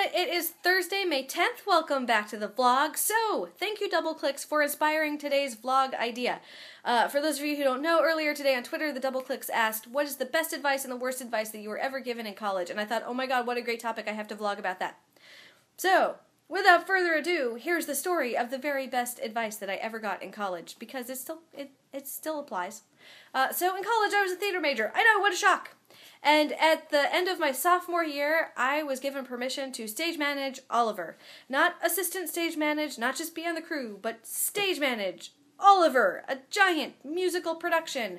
Internet, it is Thursday, May 10th. Welcome back to the vlog. So, thank you Double Clicks for inspiring today's vlog idea. For those of you who don't know, earlier today on Twitter, the Double Clicks asked, what is the best advice and the worst advice that you were ever given in college? And I thought, oh my god, what a great topic, I have to vlog about that. So, without further ado, here's the story of the very best advice that I ever got in college, because it still applies. So in college, I was a theater major. I know, what a shock! And at the end of my sophomore year, I was given permission to stage manage Oliver. Not assistant stage manage, not just be on the crew, but stage manage Oliver, a giant musical production.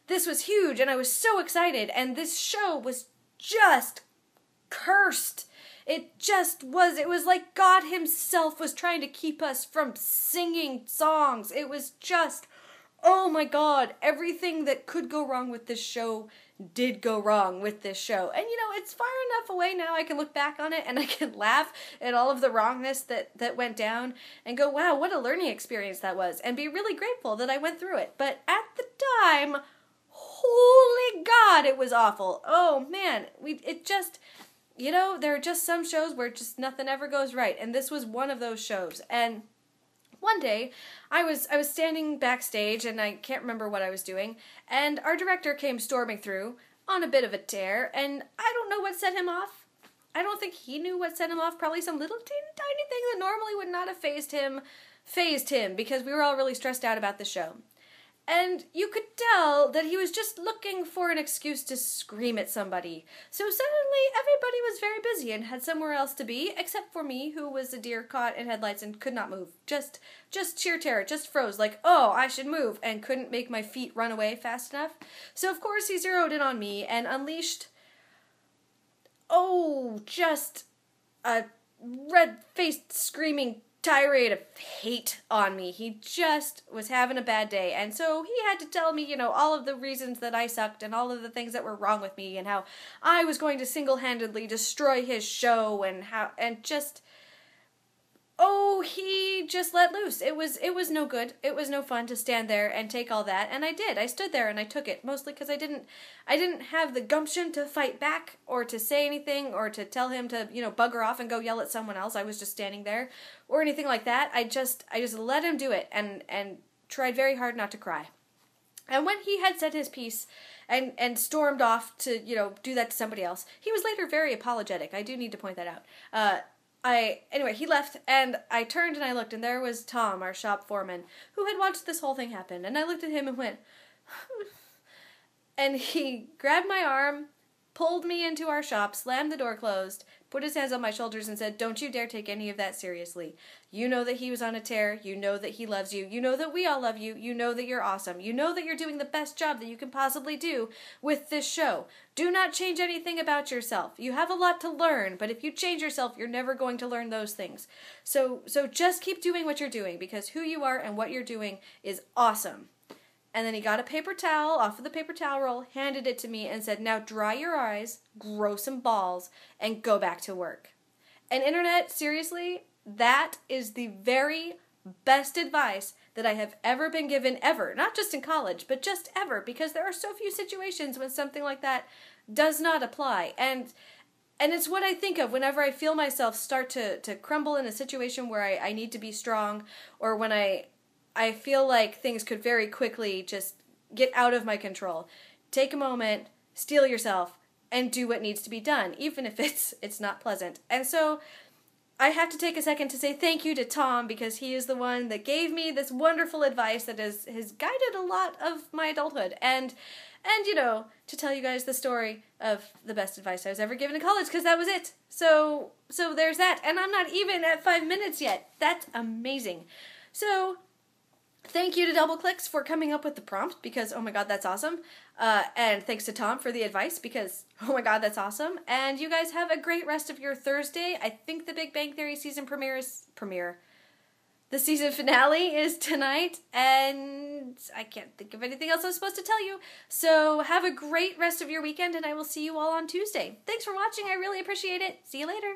This was huge, and I was so excited, and this show was just cursed. It was like God himself was trying to keep us from singing songs. It was just, oh my god, everything that could go wrong with this show did go wrong with this show. And you know, it's far enough away now I can look back on it and I can laugh at all of the wrongness that went down and go, wow, what a learning experience that was, and be really grateful that I went through it. But at the time, holy god, it was awful. Oh man, you know, there are just some shows where just nothing ever goes right, and this was one of those shows. And one day, I was standing backstage, and I can't remember what I was doing, and our director came storming through on a bit of a tear, and I don't know what set him off. I don't think he knew what set him off. Probably some little tiny thing that normally would not have phased him, because we were all really stressed out about the show. And you could tell that he was just looking for an excuse to scream at somebody. So suddenly everybody was very busy and had somewhere else to be, except for me, who was a deer caught in headlights and could not move. Just sheer terror, just froze, like, oh, I should move, and couldn't make my feet run away fast enough. So of course he zeroed in on me and unleashed, just a red-faced screaming tirade of hate on me. He just was having a bad day, and so he had to tell me, you know, all of the reasons that I sucked and all of the things that were wrong with me and how I was going to single-handedly destroy his show he just let loose. It was no good. It was no fun to stand there and take all that, and I did. I stood there and I took it, mostly because I didn't have the gumption to fight back or to say anything or to tell him to, you know, bugger off and go yell at someone else. I was just standing there or anything like that. I just let him do it and tried very hard not to cry. And when he had said his piece and stormed off to, you know, do that to somebody else, he was later very apologetic. I do need to point that out. Anyway, he left, and I turned and I looked, and there was Tom, our shop foreman, who had watched this whole thing happen, and I looked at him and went, and he grabbed my arm, pulled me into our shop, slammed the door closed, put his hands on my shoulders and said, don't you dare take any of that seriously. You know that he was on a tear, you know that he loves you, you know that we all love you, you know that you're awesome, you know that you're doing the best job that you can possibly do with this show. Do not change anything about yourself. You have a lot to learn, but if you change yourself, you're never going to learn those things. So just keep doing what you're doing, because who you are and what you're doing is awesome. And then he got a paper towel off of the paper towel roll, handed it to me, and said, now dry your eyes, grow some balls, and go back to work. And Internet, seriously, that is the very best advice that I have ever been given, ever. Not just in college, but just ever, because there are so few situations when something like that does not apply. And it's what I think of whenever I feel myself start to crumble in a situation where I need to be strong, or when I feel like things could very quickly just get out of my control. Take a moment, steel yourself, and do what needs to be done, even if it's not pleasant. And so I have to take a second to say thank you to Tom, because he is the one that gave me this wonderful advice that has guided a lot of my adulthood. And you know, to tell you guys the story of the best advice I was ever given in college, because that was it. So there's that. And I'm not even at 5 minutes yet. That's amazing. So thank you to Double Clicks for coming up with the prompt, because, oh my god, that's awesome. And thanks to Tom for the advice, because, oh my god, that's awesome. And you guys have a great rest of your Thursday. I think the Big Bang Theory season the season finale is tonight, and I can't think of anything else I was supposed to tell you. So have a great rest of your weekend, and I will see you all on Tuesday. Thanks for watching. I really appreciate it. See you later.